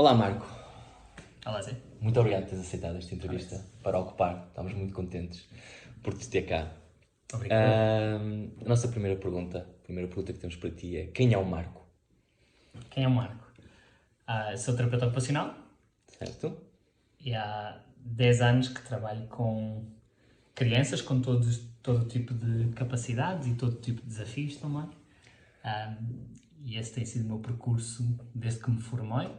Olá, Marco. Olá, Zé. Muito obrigado por teres aceitado esta entrevista para ocupar. Estamos muito contentes por te ter cá. Obrigado. A nossa a primeira pergunta que temos para ti é: quem é o Marco? Quem é o Marco? Sou terapeuta ocupacional Certo? e há 10 anos que trabalho com crianças com todo tipo de capacidades e todo tipo de desafios também. E esse tem sido o meu percurso desde que me formei.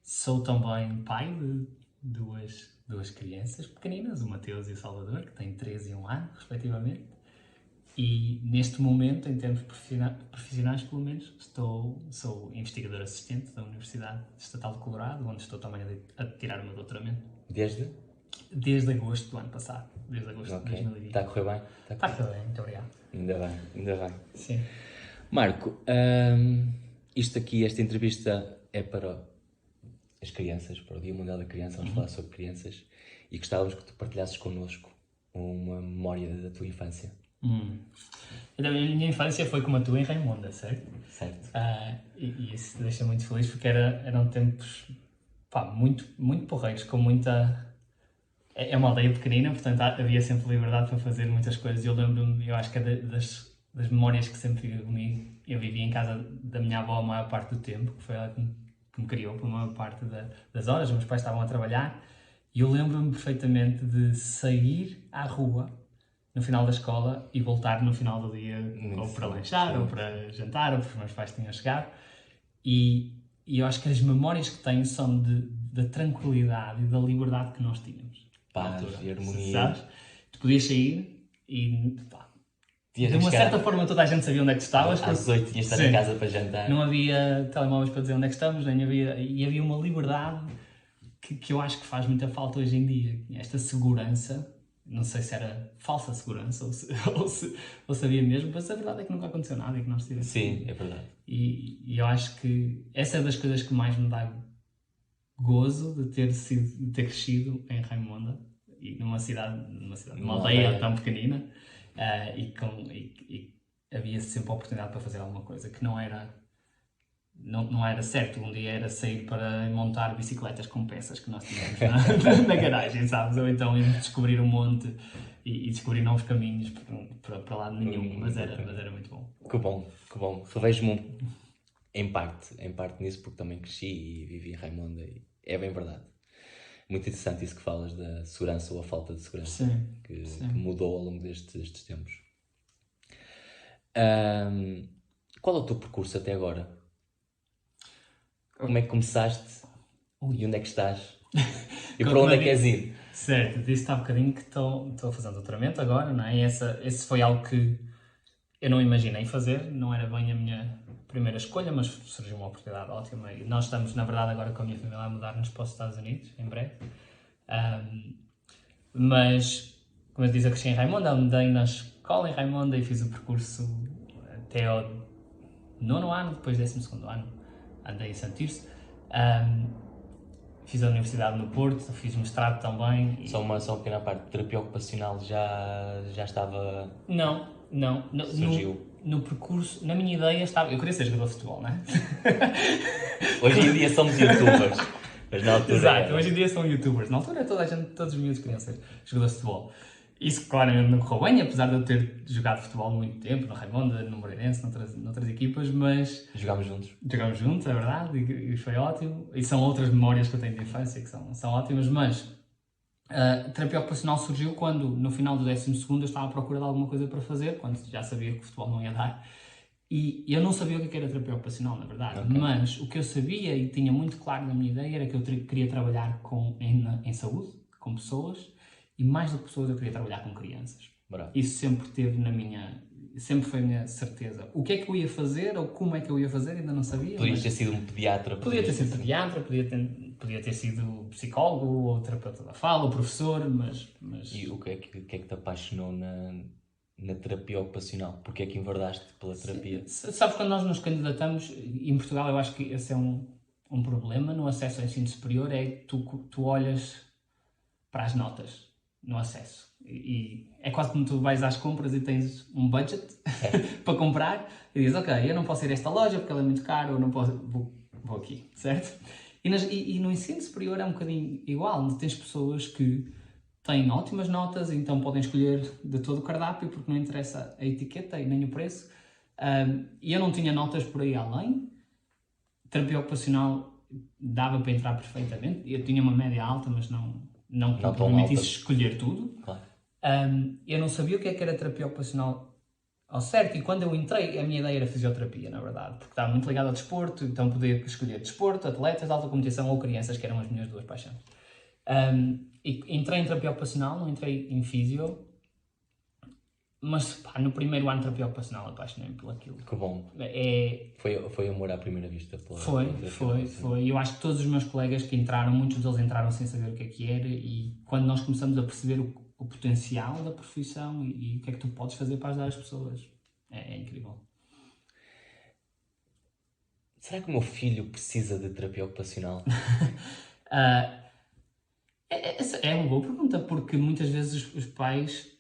Sou também pai de duas crianças pequeninas, o Mateus e o Salvador, que têm 3 e 1 ano, respectivamente. E neste momento, em termos profissionais, pelo menos, sou investigador assistente da Universidade Estatal de Colorado, onde estou também a tirar o meu doutoramento. Desde agosto do ano passado, desde agosto de 2020. Está a correr bem? Está a correr bem, muito obrigado. Ainda bem. Sim. Marco, isto aqui, esta entrevista é para as crianças, para o Dia Mundial da Criança. Vamos falar sobre crianças e gostávamos que tu partilhasses connosco uma memória da tua infância. Então, a minha infância foi como a tua em Raimonda, certo? Certo. E isso me deixa muito feliz porque eram tempos muito, muito porreiros, com muita... É uma aldeia pequenina, portanto havia sempre liberdade para fazer muitas coisas. Eu lembro-me, eu acho que é das memórias que sempre fica comigo. Eu vivia em casa da minha avó a maior parte do tempo, que foi ela que me criou pela maior parte das horas. Os meus pais estavam a trabalhar e eu lembro-me perfeitamente de sair à rua no final da escola e voltar no final do dia ou para lanchar, ou para jantar, ou porque os meus pais tinham chegado. E eu acho que as memórias que tenho são da tranquilidade e da liberdade que nós tínhamos. Paz e harmonia. Sabes? Tu podias sair e, de uma certa forma, toda a gente sabia onde é que tu estavas. Às 8 tinhas de estar em casa para jantar. Não havia telemóveis para dizer onde é que estamos, e havia uma liberdade que eu acho que faz muita falta hoje em dia. Esta segurança, não sei se era falsa segurança ou se havia mesmo, mas a verdade é que nunca aconteceu nada e que nós tivemos. Sim, é verdade. E eu acho que essa é das coisas que mais me dá gozo de ter crescido em Raimonda e numa aldeia tão pequenina, e havia sempre a oportunidade para fazer alguma coisa que não era certo. Um dia era sair para montar bicicletas com peças que nós tínhamos na garagem, sabes? Ou então irmos descobrir um monte e descobrir novos caminhos para lado nenhum, mas era muito bom. Que bom. Revejo-me em parte nisso, porque também cresci e vivi em Raimonda e é bem verdade. Muito interessante isso que falas da segurança ou a falta de segurança que mudou ao longo destes tempos. Qual é o teu percurso até agora? Como é que começaste? E onde é que estás? E para onde é que queres ir? Certo, disse-te há bocadinho que estou a fazer um doutoramento agora, não é? E esse foi algo que eu não imaginei fazer, não era bem a minha primeira escolha, mas surgiu uma oportunidade ótima. E nós estamos, na verdade, agora com a minha família a mudar-nos para os Estados Unidos, em breve. Mas, como eu disse, eu cresci em Raimonda, andei na escola em Raimonda e fiz o percurso até ao 9º ano, depois 12º ano andei em Santirce. Fiz a universidade no Porto, fiz mestrado também. Só uma pequena parte, terapia ocupacional já estava... Não. Surgiu? No percurso, na minha ideia estava... Eu queria ser jogador de futebol, não é? Hoje em dia somos youtubers. Mas na altura... Exato, hoje em dia são youtubers. Na altura todos os miúdos queriam ser jogadores de futebol. Isso claramente não correu bem, apesar de eu ter jogado futebol muito tempo, no Raimonda, no Moreirense, noutras equipas, mas... Jogámos juntos, é verdade, e foi ótimo. E são outras memórias que eu tenho de infância que são ótimas, mas a terapia ocupacional surgiu quando, no final do 12º, eu estava à procura de alguma coisa para fazer, quando já sabia que o futebol não ia dar. E eu não sabia o que era terapia ocupacional, na verdade, mas o que eu sabia e tinha muito claro na minha ideia era que eu queria trabalhar em saúde, com pessoas, e mais do que pessoas eu queria trabalhar com crianças. Bravo. Isso sempre foi a minha certeza. O que é que eu ia fazer ou como é que eu ia fazer ainda não sabia. Podias ter sido um pediatra. Podia ter sido pediatra, podia ter sido psicólogo ou terapeuta da fala ou professor, mas... E o que é que te apaixonou na terapia ocupacional? Porque é que enverdaste pela terapia? Sabes, quando nós nos candidatamos, em Portugal eu acho que esse é um problema no acesso ao ensino superior, é tu olhas para as notas no acesso. E é quase como tu vais às compras e tens um budget para comprar e dizes, ok, eu não posso ir a esta loja porque ela é muito cara, ou não posso, vou aqui, certo? E no ensino superior é um bocadinho igual. Tens pessoas que têm ótimas notas, então podem escolher de todo o cardápio, porque não interessa a etiqueta e nem o preço. E eu não tinha notas por aí além. Terapia ocupacional dava para entrar perfeitamente. Eu tinha uma média alta, mas não me permitisse escolher tudo. Claro. Eu não sabia o que era terapia ocupacional ao certo, e quando eu entrei, a minha ideia era fisioterapia, na verdade, porque estava muito ligado ao desporto, então podia escolher desporto, atletas de alta competição ou crianças, que eram as minhas duas paixões. E entrei em terapia ocupacional, não entrei em fisio, mas no primeiro ano de terapia ocupacional apaixonei-me por aquilo. Que bom. Foi amor à primeira vista? Foi. Eu acho que todos os meus colegas que entraram, muitos deles entraram sem saber o que era, e quando nós começamos a perceber o potencial da profissão e o que é que tu podes fazer para ajudar as pessoas, é incrível. Será que o meu filho precisa de terapia ocupacional? É uma boa pergunta, porque muitas vezes os pais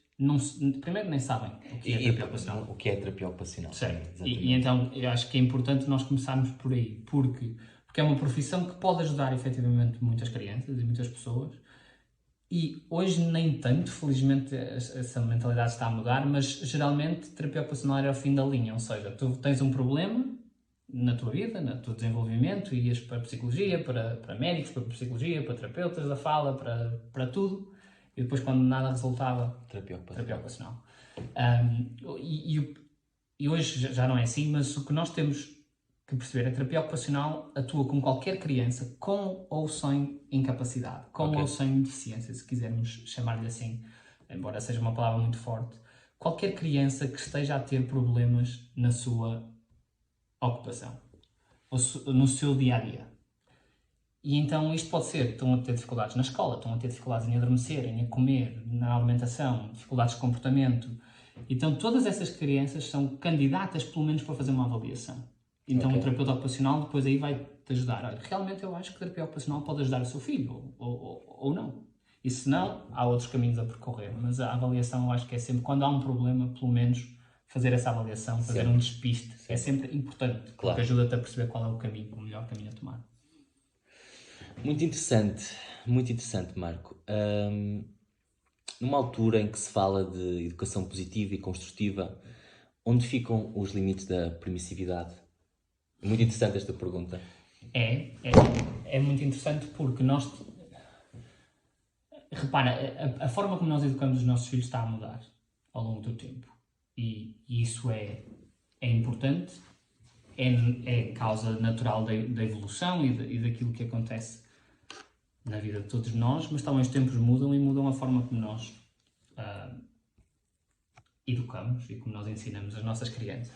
primeiro nem sabem o que é terapia ocupacional. O que é terapia ocupacional? Certo. E então eu acho que é importante nós começarmos por aí, porque é uma profissão que pode ajudar efetivamente muitas crianças e muitas pessoas. E hoje nem tanto, felizmente essa mentalidade está a mudar, mas geralmente terapia ocupacional era o fim da linha, ou seja, tu tens um problema na tua vida, no teu desenvolvimento, ias para psicologia, para médicos, para psicologia, para terapeutas da fala, para tudo, e depois quando nada resultava, terapia ocupacional. E hoje já não é assim, mas o que nós temos que perceber, a terapia ocupacional atua com qualquer criança, com ou sem incapacidade, com ou sem deficiência, se quisermos chamar-lhe assim, embora seja uma palavra muito forte. Qualquer criança que esteja a ter problemas na sua ocupação, ou no seu dia-a-dia. E então isto pode ser, estão a ter dificuldades na escola, estão a ter dificuldades em adormecer, em comer, na alimentação, dificuldades de comportamento. Então todas essas crianças são candidatas pelo menos para fazer uma avaliação. Então o terapeuta ocupacional depois aí vai-te ajudar. Olha, realmente eu acho que a terapia ocupacional pode ajudar o seu filho, ou não. E se não, há outros caminhos a percorrer. Mas a avaliação eu acho que é sempre, quando há um problema, pelo menos fazer essa avaliação, fazer um despiste, é sempre importante. Claro. Porque ajuda-te a perceber qual é o melhor caminho a tomar. Muito interessante, Marco. Numa altura em que se fala de educação positiva e construtiva, onde ficam os limites da permissividade? É muito interessante esta pergunta. É muito interessante porque nós... Repara, a forma como nós educamos os nossos filhos está a mudar ao longo do tempo. E isso é importante, é causa natural da evolução e daquilo que acontece na vida de todos nós, mas também os tempos mudam e mudam a forma como nós educamos e como nós ensinamos as nossas crianças.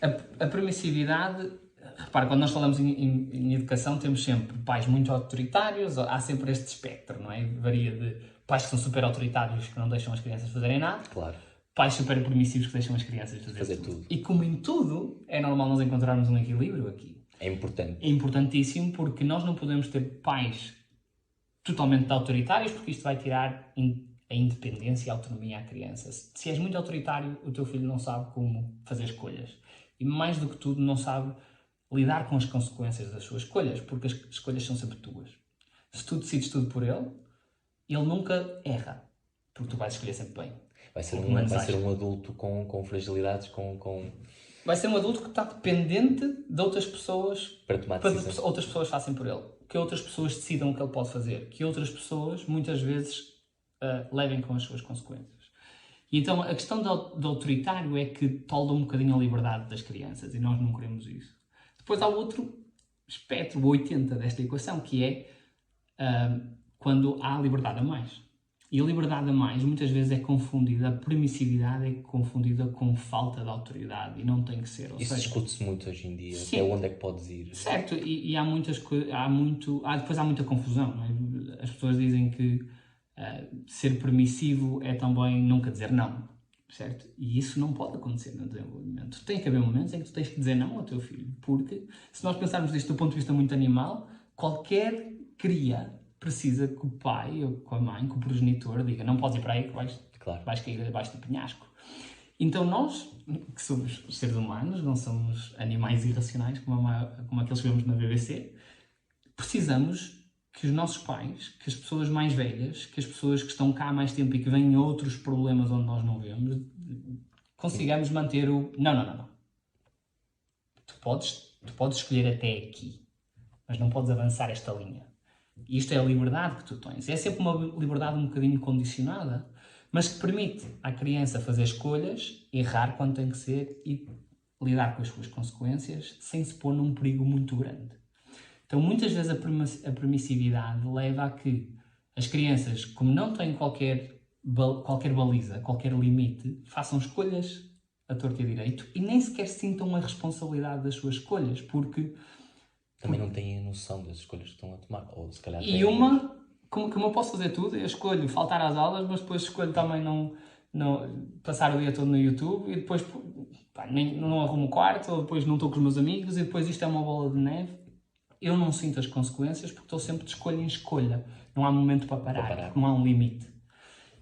A permissividade, repara, quando nós falamos em educação temos sempre pais muito autoritários, há sempre este espectro, não é? Varia de pais que são super autoritários que não deixam as crianças fazerem nada, claro, pais super permissivos que deixam as crianças fazer tudo. E como em tudo, é normal nós encontrarmos um equilíbrio aqui. É importante. É importantíssimo porque nós não podemos ter pais totalmente autoritários, porque isto vai tirar a independência e a autonomia à criança. Se és muito autoritário, o teu filho não sabe como fazer escolhas. E mais do que tudo, não sabe lidar com as consequências das suas escolhas, porque as escolhas são sempre tuas. Se tu decides tudo por ele, ele nunca erra, porque tu vais escolher sempre bem. Vai ser um adulto com fragilidades, Vai ser um adulto que está dependente de outras pessoas para tomar decisões. Que outras pessoas façam por ele. Que outras pessoas decidam o que ele pode fazer. Que outras pessoas, muitas vezes, levem com as suas consequências. E então, a questão do autoritário é que tolda um bocadinho a liberdade das crianças. E nós não queremos isso. Depois há outro espectro, o 80 desta equação, que é quando há liberdade a mais. E a liberdade a mais, muitas vezes, é confundida, a permissividade é confundida com falta de autoridade, e não tem que ser. Isso discute-se muito hoje em dia, até onde é que podes ir. Certo, e há muitas coisas, depois há muita confusão, não é? As pessoas dizem que ser permissivo é também nunca dizer não, certo? E isso não pode acontecer no desenvolvimento. Tem que haver momentos em que tu tens que dizer não ao teu filho, porque se nós pensarmos disto do ponto de vista muito animal, qualquer cria precisa que o pai ou com a mãe, que o progenitor diga não podes ir para aí que vais cair abaixo do penhasco. Então nós, que somos seres humanos, não somos animais irracionais como aqueles que vemos na BBC, precisamos que os nossos pais, que as pessoas mais velhas, que as pessoas que estão cá há mais tempo e que veem outros problemas onde nós não vemos, consigamos manter o... Não. Tu podes escolher até aqui, mas não podes avançar esta linha. E isto é a liberdade que tu tens. É sempre uma liberdade um bocadinho condicionada, mas que permite à criança fazer escolhas, errar quando tem que ser e lidar com as suas consequências sem se pôr num perigo muito grande. Então, muitas vezes a permissividade leva a que as crianças, como não têm qualquer baliza, qualquer limite, façam escolhas a torto e a direito e nem sequer sintam a responsabilidade das suas escolhas, porque... Também não têm a noção das escolhas que estão a tomar, ou se calhar... E como eu posso fazer tudo, eu escolho faltar às aulas, mas depois escolho também não passar o dia todo no YouTube e depois não arrumo o quarto, ou depois não estou com os meus amigos e depois isto é uma bola de neve. Eu não sinto as consequências porque estou sempre de escolha em escolha. Não há momento para parar. Não há um limite.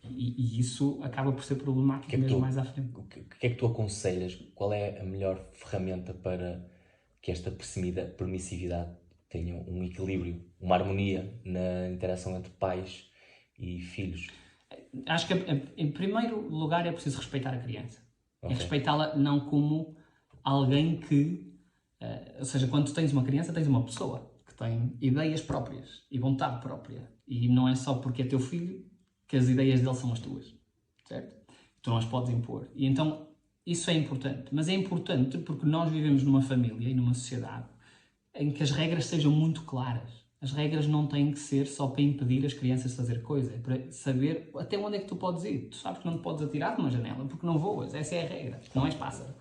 E isso acaba por ser problemático mesmo mais à frente. O que é que tu aconselhas? Qual é a melhor ferramenta para que esta permissividade tenha um equilíbrio, uma harmonia na interação entre pais e filhos? Acho que, em primeiro lugar, é preciso respeitar a criança. Okay. É respeitá-la não como alguém que... ou seja, quando tu tens uma criança, tens uma pessoa que tem ideias próprias e vontade própria. E não é só porque é teu filho que as ideias dele são as tuas. Certo? Tu não as podes impor. E então, isso é importante. Mas é importante porque nós vivemos numa família e numa sociedade em que as regras sejam muito claras. As regras não têm que ser só para impedir as crianças de fazer coisa. É para saber até onde é que tu podes ir. Tu sabes que não te podes atirar de uma janela porque não voas. Essa é a regra. Não és pássaro.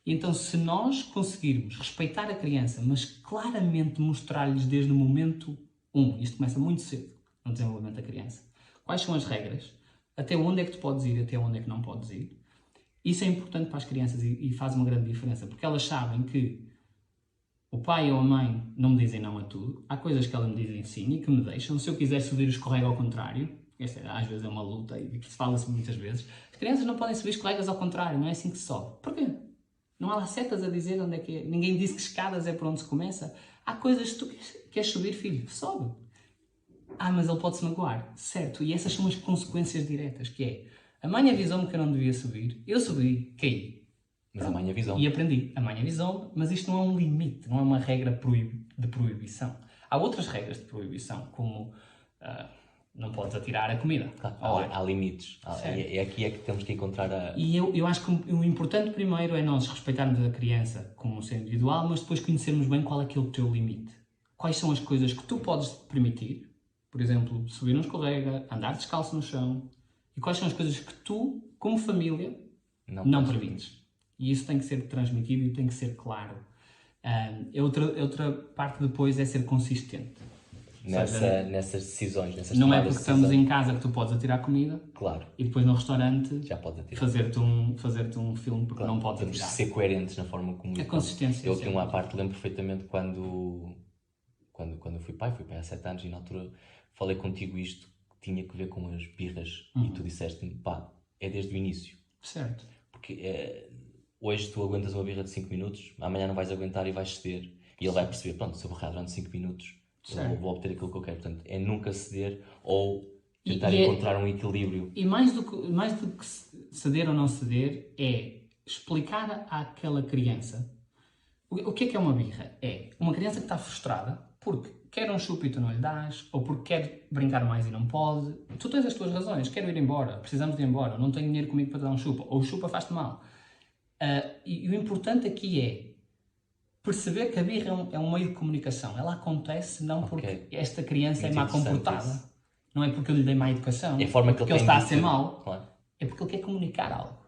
E então, se nós conseguirmos respeitar a criança, mas claramente mostrar-lhes desde o momento 1, isto começa muito cedo no desenvolvimento da criança, quais são as regras, até onde é que tu podes ir, até onde é que não podes ir, isso é importante para as crianças e faz uma grande diferença, porque elas sabem que o pai ou a mãe não me dizem não a tudo, há coisas que elas me dizem sim e que me deixam. Se eu quiser subir o escorrego ao contrário, esta às vezes é uma luta e fala-se muitas vezes, as crianças não podem subir escorregas ao contrário, não é assim que se sobe. Porquê? Não há lá setas a dizer onde é que é. Ninguém disse que escadas é por onde se começa. Há coisas que tu queres subir, filho, sobe. Mas ele pode se magoar. Certo, e essas são as consequências diretas, que é, a mãe avisou-me que eu não devia subir, eu subi, caí. Mas a mãe avisou-me. E aprendi. A mãe avisou-me, mas isto não é um limite, não é uma regra de proibição. Há outras regras de proibição, como não podes atirar a comida. Há limites. É aqui é que temos que encontrar a... E eu acho que o importante primeiro é nós respeitarmos a criança como um ser individual, mas depois conhecermos bem qual é que é o teu limite. Quais são as coisas que tu podes permitir, por exemplo, subir um escorrega, andar descalço no chão, e quais são as coisas que tu, como família, não permites. E isso tem que ser transmitido e tem que ser claro. Outra parte depois é ser consistente. Nessas decisões, nessas não é porque estamos em casa que tu podes atirar comida, claro, e depois no restaurante já podes atirar. fazer-te um filme porque não podes atirar. Temos de ser coerentes na forma como... A consistência. Eu aqui uma parte lembro perfeitamente quando eu fui pai há 7 anos e na altura falei contigo isto que tinha que ver com as birras e tu disseste-me, é desde o início. Certo. Porque hoje tu aguentas uma birra de 5 minutos, amanhã não vais aguentar e vais ceder. E ele vai perceber, pronto, se eu berrar durante 5 minutos, eu vou obter aquilo que eu quero. Portanto, é nunca ceder ou tentar encontrar um equilíbrio. E mais do que ceder ou não ceder, é explicar àquela criança o que é uma birra. É uma criança que está frustrada porque quer um chupa e tu não lhe dás, ou porque quer brincar mais e não pode. Tu tens as tuas razões, quero ir embora, precisamos de ir embora, não tenho dinheiro comigo para te dar um chupa, ou o chupa faz-te mal. E o importante aqui é perceber que a birra é um meio de comunicação. Ela acontece não porque esta criança é má comportada, não é porque eu lhe dei má educação, é a forma que porque ele está a ser mau, claro. É porque ele quer comunicar algo.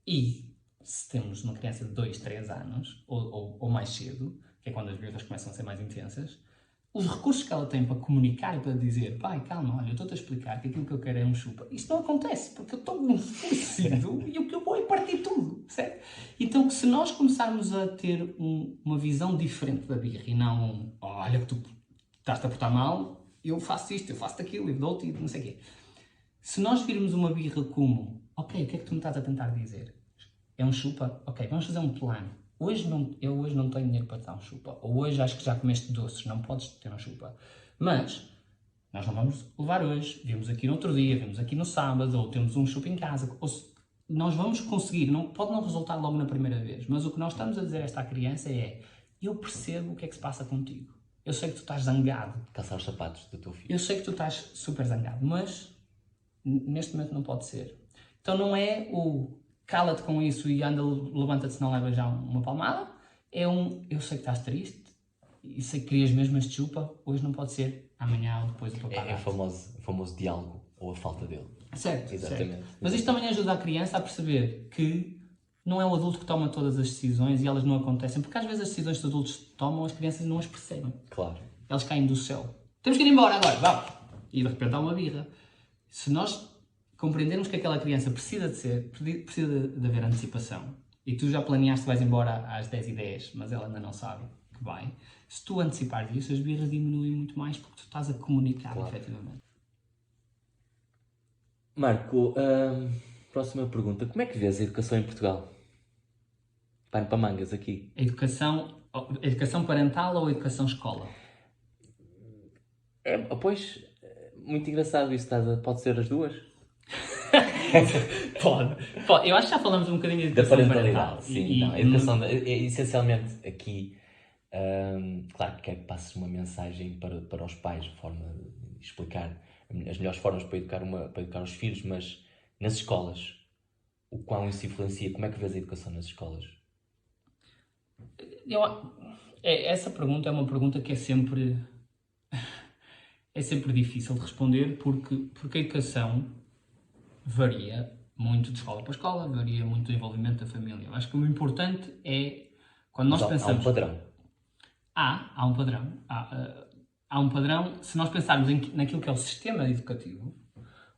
E se temos uma criança de 2, 3 anos, ou mais cedo, que é quando as birras começam a ser mais intensas, os recursos que ela tem para comunicar e para dizer, pai, calma, olha, eu estou-te a explicar que aquilo que eu quero é um chupa. Isto não acontece, porque eu estou enfurecido e o que eu vou é partir tudo, certo? Então, se nós começarmos a ter uma visão diferente da birra e não, olha que tu estás-te a portar mal, eu faço isto, eu faço aquilo, eu dou-te e não sei o quê. Se nós virmos uma birra como, ok, o que é que tu me estás a tentar dizer? É um chupa? Ok, vamos fazer um plano. eu hoje não tenho dinheiro para te dar um chupa, ou hoje acho que já comeste doces, não podes ter um chupa. Mas nós não vamos levar hoje, vimos aqui no outro dia, vimos aqui no sábado, ou temos um chupa em casa. Nós vamos conseguir, pode não resultar logo na primeira vez, mas o que nós estamos a dizer a esta criança é: eu percebo o que é que se passa contigo. Eu sei que tu estás zangado. Calçar os sapatos do teu filho. Eu sei que tu estás super zangado, mas neste momento não pode ser. Então não é o cala-te com isso e anda, levanta-te se não leva já uma palmada. É eu sei que estás triste e sei que querias mesmo este chupa, hoje não pode ser, amanhã ou depois do papá. É o famoso diálogo, ou a falta dele. Certo, exatamente. Certo. Mas isto também ajuda a criança a perceber que não é o adulto que toma todas as decisões e elas não acontecem, porque às vezes as decisões que os adultos tomam, as crianças não as percebem. Claro. Elas caem do céu. Temos que ir embora agora, vamos! E de repente há uma birra. Se nós compreendermos que aquela criança precisa de haver antecipação, e tu já planeaste que vais embora às 10h10, mas ela ainda não sabe que vai, se tu antecipares isso, as birras diminuem muito mais porque tu estás a comunicar, claro, efetivamente. Marco, próxima pergunta. Como é que vês a educação em Portugal? Pano para mangas aqui. A educação parental ou a educação escola? Pois, muito engraçado isso. Pode ser as duas? Pode. Eu acho que já falamos um bocadinho de educação da parental. Sim, a educação essencialmente aqui, claro que quero que passes uma mensagem para os pais, de forma de explicar as melhores formas para educar os filhos, mas nas escolas, o quão isso influencia? Como é que vês a educação nas escolas? Essa pergunta é uma pergunta que é sempre difícil de responder, porque a educação varia muito de escola para escola, varia muito do envolvimento da família. Eu acho que o importante é, quando nós pensamos... Há um padrão. Há um padrão. Há um padrão, se nós pensarmos naquilo que é o sistema educativo,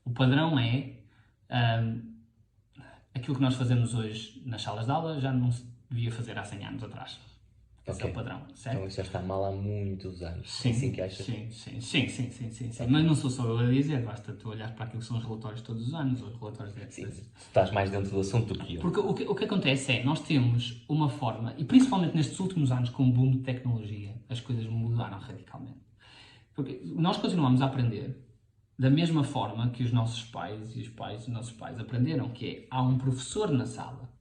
o padrão é aquilo que nós fazemos hoje nas salas de aula já não se devia fazer há 100 anos atrás. Esse é o padrão, certo? Então isso já está mal há muitos anos. Sim, assim que achas? Sim. Mas não sou só eu a dizer, basta tu olhar para aquilo que são os relatórios todos os anos, os relatórios de... Sim, estás mais dentro do assunto do que eu. Porque o que acontece é, nós temos uma forma, e principalmente nestes últimos anos com o boom de tecnologia, as coisas mudaram radicalmente. Porque nós continuamos a aprender da mesma forma que os nossos pais e os pais dos nossos pais aprenderam, que é, há um professor na sala,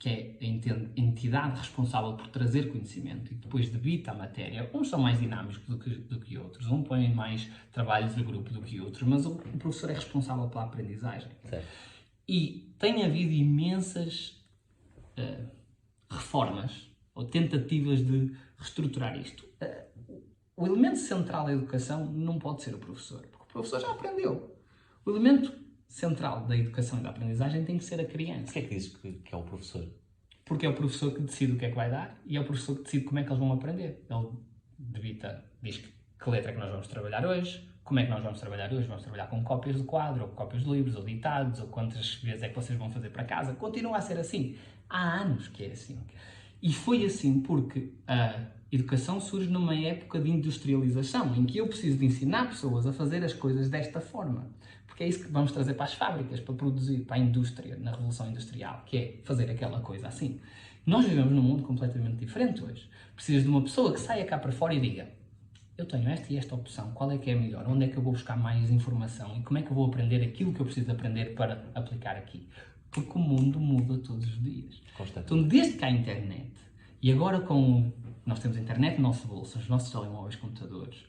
que é a entidade responsável por trazer conhecimento e depois debita a matéria. Uns são mais dinâmicos do que outros, uns põem mais trabalhos de grupo do que outros, mas o professor é responsável pela aprendizagem. Certo. E tem havido imensas reformas ou tentativas de reestruturar isto. O elemento central da educação não pode ser o professor, porque o professor já aprendeu. O elemento central da educação e da aprendizagem tem que ser a criança. Porquê é que dizes que é o professor? Porque é o professor que decide o que é que vai dar e é o professor que decide como é que eles vão aprender. Ele diz que letra é que nós vamos trabalhar hoje, como é que nós vamos trabalhar hoje. Vamos trabalhar com cópias de quadro, ou cópias de livros, ou ditados, ou quantas vezes é que vocês vão fazer para casa. Continua a ser assim. Há anos que é assim. E foi assim porque a educação surge numa época de industrialização, em que eu preciso de ensinar pessoas a fazer as coisas desta forma. Porque é isso que vamos trazer para as fábricas, para produzir, para a indústria, na Revolução Industrial, que é fazer aquela coisa assim. Nós vivemos num mundo completamente diferente hoje. Precisas de uma pessoa que saia cá para fora e diga: eu tenho esta e esta opção, qual é que é a melhor? Onde é que eu vou buscar mais informação? E como é que eu vou aprender aquilo que eu preciso aprender para aplicar aqui? Porque o mundo muda todos os dias. Então, desde que há internet, e agora nós temos a internet no nosso bolso, os nossos telemóveis, computadores,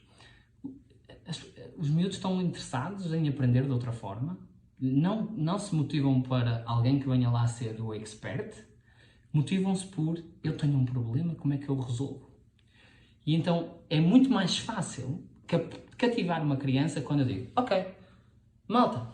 os miúdos estão interessados em aprender de outra forma, não se motivam para alguém que venha lá ser o expert, motivam-se por: eu tenho um problema, como é que eu o resolvo? E então é muito mais fácil cativar uma criança quando eu digo: ok, malta,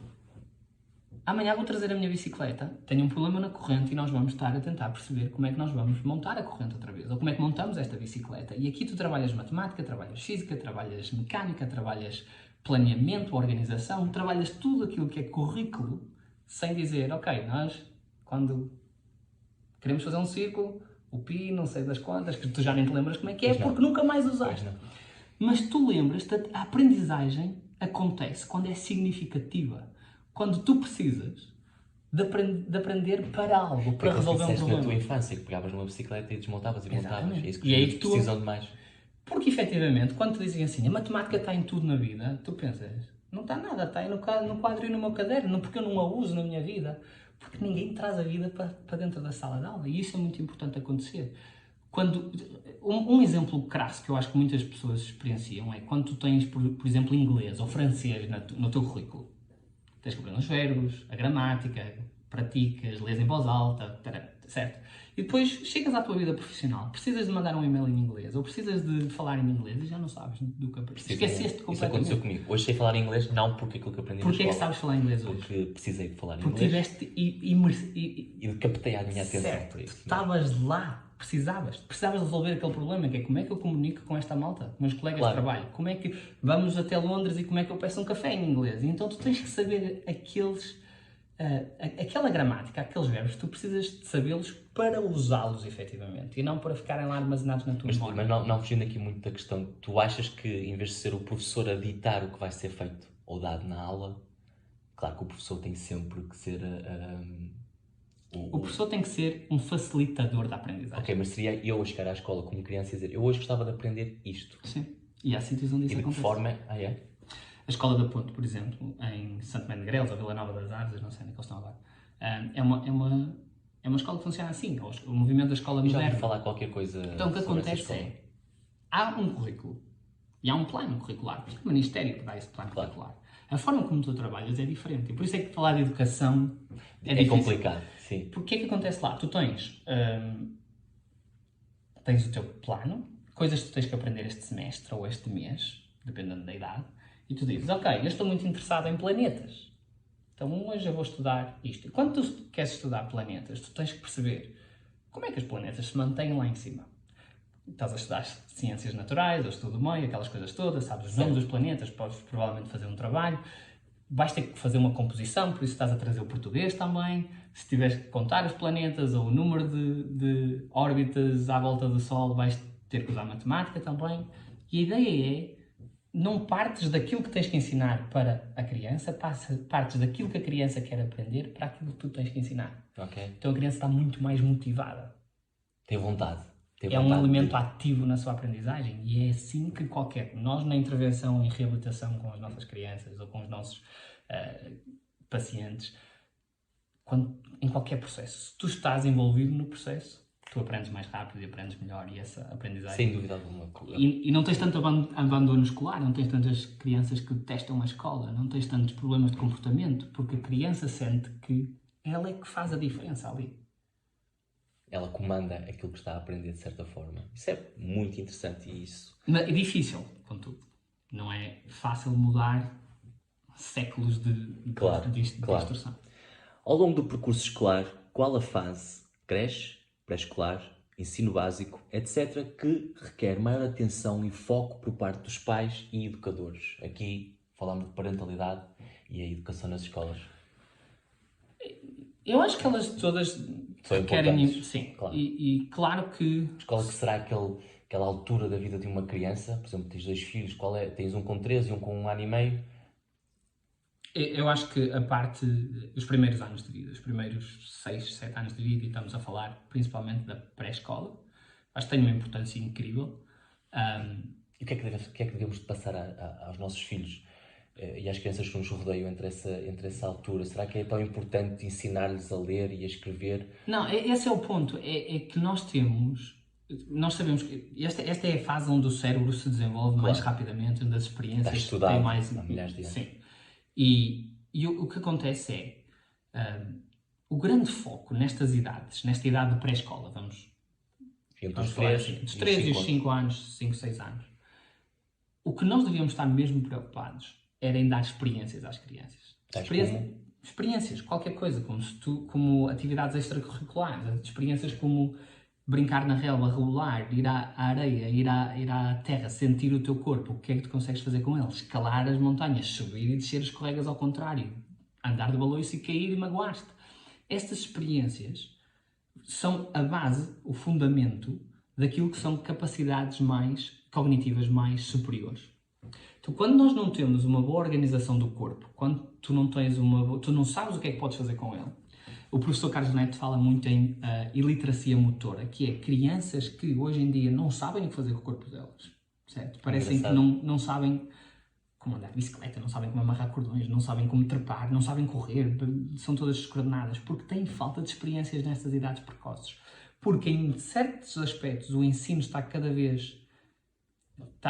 amanhã vou trazer a minha bicicleta, tenho um problema na corrente e nós vamos estar a tentar perceber como é que nós vamos montar a corrente outra vez, ou como é que montamos esta bicicleta. E aqui tu trabalhas matemática, trabalhas física, trabalhas mecânica, trabalhas planeamento, organização, trabalhas tudo aquilo que é currículo, sem dizer: ok, nós, quando queremos fazer um círculo, o pi, não sei das quantas, que tu já nem te lembras como é que é, porque nunca mais usaste. Mas tu lembras-te, a aprendizagem acontece quando é significativa. Quando tu precisas de aprender para algo, para resolver um problema. Na tua infância, que pegavas numa bicicleta e desmontavas e montavas. É isso que e aí precisam de mais. Porque, efetivamente, quando te dizem assim, a matemática está em tudo na vida, tu pensas, não está nada, está aí no quadro e no meu caderno, porque eu não a uso na minha vida. Porque ninguém traz a vida para dentro da sala de aula. E isso é muito importante acontecer. Um exemplo crasso que eu acho que muitas pessoas experienciam é quando tu tens, por exemplo, inglês ou francês no teu currículo. Tens que aprender os verbos, a gramática, praticas, lês em voz alta, certo? E depois chegas à tua vida profissional, precisas de mandar um e-mail em inglês ou precisas de falar em inglês e já não sabes do que aprendeste. Esqueceste completamente. Isso aconteceu comigo. Hoje sei falar inglês, não porque aquilo que aprendi na escola. Porquê é que sabes falar inglês hoje? Porque precisei de falar porque inglês. Porque tiveste e captei a minha atenção para isso. Estavas lá, precisavas de resolver aquele problema, que é como é que eu comunico com esta malta, meus colegas de trabalho, como é que vamos até Londres e como é que eu peço um café em inglês. E então tu tens que saber aquela gramática, aqueles verbos, tu precisas de sabê-los para usá-los efetivamente e não para ficarem lá armazenados na tua memória. Mas não fugindo aqui muito da questão, tu achas que em vez de ser o professor a ditar o que vai ser feito ou dado na aula, claro que o professor tem sempre que ser... O professor tem que ser um facilitador da aprendizagem. Ok, mas seria eu a chegar à escola como criança e dizer, eu hoje gostava de aprender isto. Sim, e há sítios onde isso acontece. E de que forma... é? A Escola da Ponte, por exemplo, em Santo Mãe de Grelos, ou Vila Nova das Artes, não sei onde é que eles estão agora, é uma escola que funciona assim, o movimento da escola moderna. Já ouvi falar qualquer coisa. Então o que acontece é, há um currículo e há um plano curricular, porque é o Ministério que dá esse plano curricular. A forma como tu trabalhas é diferente, e por isso é que falar de educação é difícil. Complicado, sim. Porque o que é que acontece lá? Tu tens o teu plano, coisas que tu tens que aprender este semestre ou este mês, dependendo da idade, e tu dizes, ok, eu estou muito interessado em planetas, então hoje eu vou estudar isto. E quando tu queres estudar planetas, tu tens que perceber como é que os planetas se mantêm lá em cima. Estás a estudar ciências naturais, ou estudo do meio, aquelas coisas todas, sabes os nomes dos planetas, podes provavelmente fazer um trabalho, vais ter que fazer uma composição, por isso estás a trazer o português também. Se tiveres que contar os planetas ou o número de órbitas à volta do Sol, vais ter que usar matemática também. E a ideia é, não partes daquilo que tens que ensinar para a criança, partes daquilo que a criança quer aprender para aquilo que tu tens que ensinar. Okay. Então a criança está muito mais motivada. Tem vontade. É um elemento ativo na sua aprendizagem e é assim que nós na intervenção em reabilitação com as nossas crianças ou com os nossos pacientes, em qualquer processo, se tu estás envolvido no processo, tu aprendes mais rápido e aprendes melhor, e essa aprendizagem... Sem dúvida alguma. E não tens tanto abandono escolar, não tens tantas crianças que detestam a escola, não tens tantos problemas de comportamento, porque a criança sente que ela é que faz a diferença ali. Ela comanda aquilo que está a aprender de certa forma. Isso é muito interessante e isso... É difícil, contudo. Não é fácil mudar séculos de instrução. Ao longo do percurso escolar, qual a fase, creche, pré-escolar, ensino básico, etc., que requer maior atenção e foco por parte dos pais e educadores? Aqui falamos de parentalidade e a educação nas escolas. Eu acho que elas todas querem... Sim, claro. E claro que... A escola que será aquela altura da vida de uma criança, por exemplo, tens 2 filhos, tens um com 13 e um com 1 ano e meio. Eu acho que os primeiros anos de vida, os primeiros 6, 7 anos de vida, e estamos a falar principalmente da pré-escola, acho que tem uma importância incrível. E o que é que devemos passar aos nossos filhos e às crianças que nos rodeiam entre essa altura? Será que é tão importante ensinar-lhes a ler e a escrever? Não, esse é o ponto. É que nós sabemos que esta é a fase onde o cérebro se desenvolve mais rapidamente, onde as experiências têm mais... há milhares de anos. Sim. E o que acontece é, o grande foco nestas idades, nesta idade de pré-escola, vamos falar assim, dos 3 e os 5 anos, 5, 6 anos, o que nós devíamos estar mesmo preocupados era em dar experiências às crianças. Experiências, qualquer coisa, como atividades extracurriculares, experiências como brincar na relva, rebolar, ir à areia, ir à terra, sentir o teu corpo, o que é que tu consegues fazer com ele? Escalar as montanhas, subir e descer as corregas ao contrário, andar de baloiço e cair e magoar-te. Estas experiências são a base, o fundamento daquilo que são capacidades cognitivas mais superiores. Então, quando nós não temos uma boa organização do corpo, quando tu não sabes o que é que podes fazer com ele, o professor Carlos Neto fala muito em iliteracia motora, que é crianças que hoje em dia não sabem o que fazer com o corpo delas, certo? Parecem que não sabem como andar de bicicleta, não sabem como amarrar cordões, não sabem como trepar, não sabem correr, são todas descoordenadas, porque têm falta de experiências nestas idades precoces. Porque em certos aspectos o ensino está cada vez...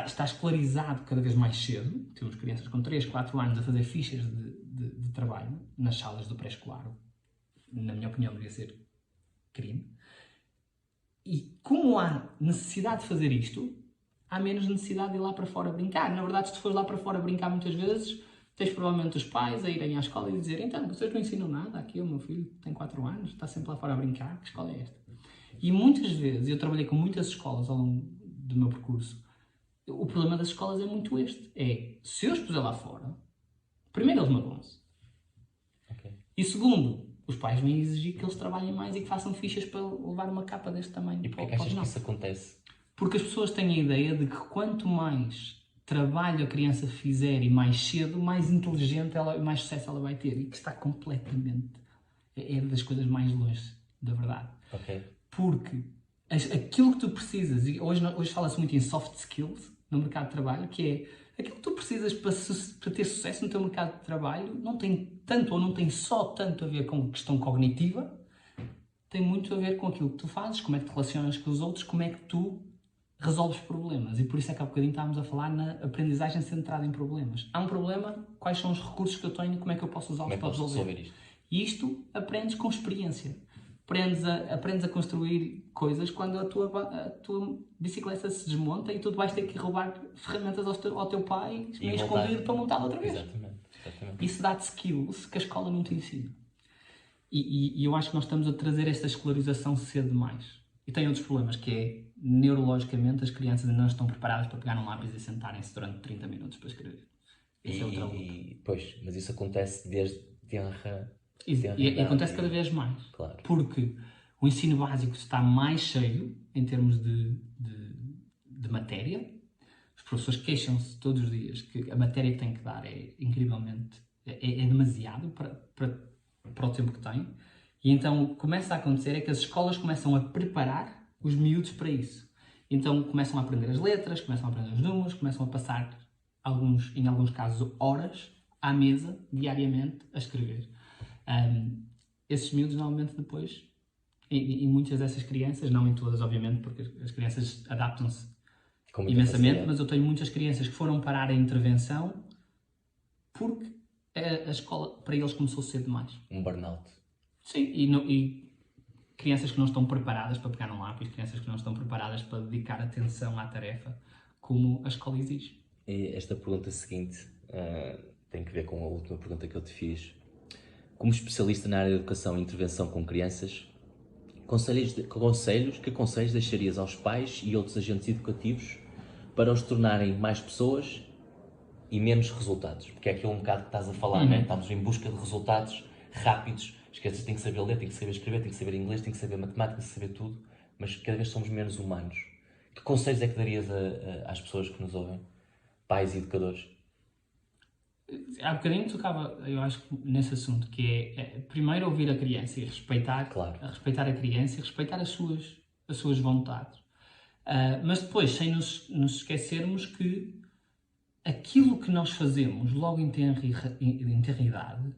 Está escolarizado cada vez mais cedo. Temos crianças com 3, 4 anos a fazer fichas de trabalho nas salas do pré-escolar. Na minha opinião, devia ser crime. E como há necessidade de fazer isto, há menos necessidade de ir lá para fora brincar. Na verdade, se tu fores lá para fora brincar muitas vezes, tens provavelmente os pais a irem à escola e dizer: então, vocês não ensinam nada, aqui o meu filho tem 4 anos, está sempre lá fora a brincar, que escola é esta? E muitas vezes, eu trabalhei com muitas escolas ao longo do meu percurso, o problema das escolas é muito este. Se eu os puser lá fora, primeiro eles magoam-se. Okay. E segundo, os pais vêm exigir que eles trabalhem mais e que façam fichas para levar uma capa deste tamanho. E porquê que achas que isso acontece? Porque as pessoas têm a ideia de que quanto mais trabalho a criança fizer e mais cedo, mais inteligente ela, mais sucesso ela vai ter. E que está completamente... É das coisas mais longe da verdade. Okay. Porque aquilo que tu precisas, e hoje fala-se muito em soft skills no mercado de trabalho, que é aquilo que tu precisas para ter sucesso no teu mercado de trabalho, não tem tanto ou não tem só tanto a ver com questão cognitiva, tem muito a ver com aquilo que tu fazes, como é que te relacionas com os outros, como é que tu resolves problemas. E por isso é que há bocadinho estávamos a falar na aprendizagem centrada em problemas. Há um problema, quais são os recursos que eu tenho e como é que eu posso usá-los para resolver isto? E isto aprendes com experiência. Aprendes a construir coisas quando a tua bicicleta se desmonta e tu vais ter que roubar ferramentas ao teu pai meio escondido para montá-la outra vez. Exatamente. Isso dá-te skills que a escola não te ensina. E eu acho que nós estamos a trazer esta escolarização cedo demais. E tem outros problemas, que é, neurologicamente, as crianças ainda não estão preparadas para pegar num lápis e sentarem-se durante 30 minutos para escrever. Esse é outra luta. Pois, mas isso acontece desde E acontece cada vez mais. Claro. Porque o ensino básico está mais cheio em termos de matéria. Os professores queixam-se todos os dias que a matéria que têm que dar é incrivelmente... É demasiado para o tempo que têm. E então começa a acontecer é que as escolas começam a preparar os miúdos para isso. Então começam a aprender as letras, começam a aprender os números, começam a passar, em alguns casos, horas à mesa, diariamente, a escrever. Esses miúdos normalmente depois, e muitas dessas crianças, não em todas obviamente, porque as crianças adaptam-se imensamente, mas eu tenho muitas crianças que foram parar a intervenção porque a escola para eles começou cedo demais. Um burnout. Sim, e crianças que não estão preparadas para pegar um lápis, crianças que não estão preparadas para dedicar atenção à tarefa como a escola exige. E esta pergunta seguinte tem que ver com a última pergunta que eu te fiz. Como especialista na área de educação e intervenção com crianças, que conselhos deixarias aos pais e outros agentes educativos para os tornarem mais pessoas e menos resultados? Porque é aquilo um bocado que estás a falar, né? Estamos em busca de resultados rápidos. As crianças têm que saber ler, têm que saber escrever, têm que saber inglês, têm que saber matemática, têm que saber tudo, mas cada vez somos menos humanos. Que conselhos é que darias às pessoas que nos ouvem? Pais e educadores? Há bocadinho tocava, eu acho, nesse assunto, que é primeiro ouvir a criança e respeitar, claro. Respeitar a criança e respeitar as suas vontades. Mas depois, sem nos esquecermos que aquilo que nós fazemos logo em tenra idade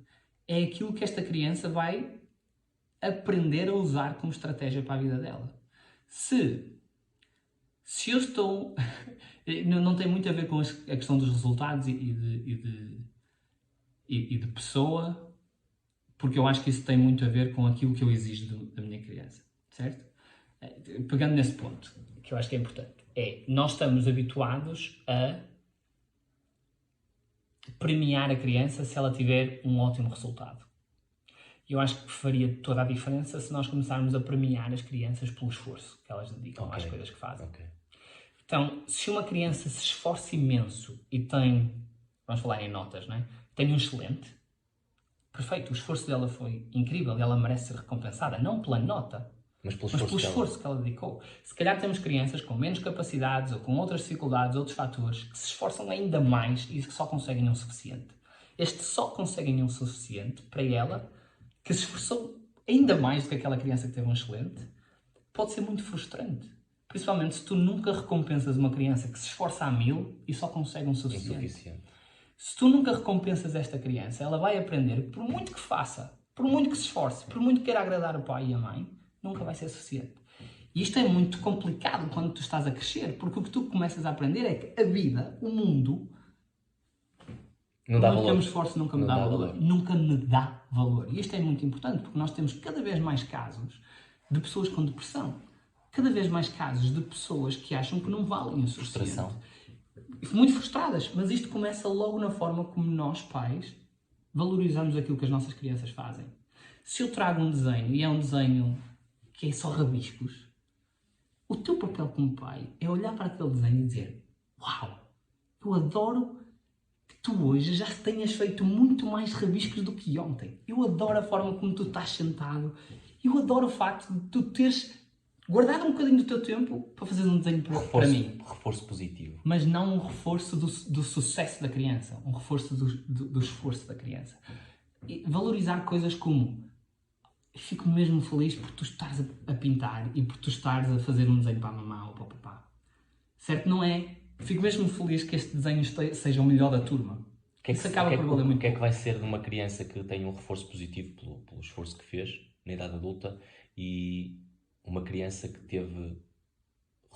é aquilo que esta criança vai aprender a usar como estratégia para a vida dela. Se eu estou... não tem muito a ver com a questão dos resultados e de pessoa, porque eu acho que isso tem muito a ver com aquilo que eu exijo da minha criança, certo? Pegando nesse ponto, que eu acho que é importante, nós estamos habituados a premiar a criança se ela tiver um ótimo resultado. Eu acho que faria toda a diferença se nós começarmos a premiar as crianças pelo esforço que elas dedicam às coisas que fazem. Então, se uma criança se esforça imenso e tem, vamos falar em notas, não é? Tem um excelente, perfeito, o esforço dela foi incrível e ela merece ser recompensada, não pela nota, mas pelo esforço que ela dedicou. Se calhar temos crianças com menos capacidades ou com outras dificuldades, outros fatores, que se esforçam ainda mais e que só conseguem um suficiente. Este só conseguem um suficiente para ela, que se esforçou ainda mais do que aquela criança que teve um excelente, pode ser muito frustrante. Principalmente se tu nunca recompensas uma criança que se esforça a 1000 e só consegue um suficiente. Se tu nunca recompensas esta criança, ela vai aprender que por muito que faça, por muito que se esforce, por muito que queira agradar o pai e a mãe, nunca vai ser suficiente. E isto é muito complicado quando tu estás a crescer, porque o que tu começas a aprender é que a vida, o mundo, não dá valor. Eu me esforço, nunca me dá valor. Nunca me dá valor. E isto é muito importante, porque nós temos cada vez mais casos de pessoas com depressão. Cada vez mais casos de pessoas que acham que não valem o suficiente. Frustração. Muito frustradas. Mas isto começa logo na forma como nós, pais, valorizamos aquilo que as nossas crianças fazem. Se eu trago um desenho e é um desenho que é só rabiscos, o teu papel como pai é olhar para aquele desenho e dizer: uau, eu adoro que tu hoje já tenhas feito muito mais rabiscos do que ontem. Eu adoro a forma como tu estás sentado. Eu adoro o facto de tu teres guardado um bocadinho do teu tempo para fazer um desenho para mim. Reforço positivo. Mas não um reforço do sucesso da criança. Um reforço do esforço da criança. E valorizar coisas como: fico mesmo feliz por tu estares a pintar e por tu estares a fazer um desenho para a mamã ou para o papá. Certo? Não é? Fico mesmo feliz que este desenho seja o melhor da turma. Isso acaba por valer muito. O que é que vai ser de uma criança que tem um reforço positivo pelo esforço que fez na idade adulta e uma criança que teve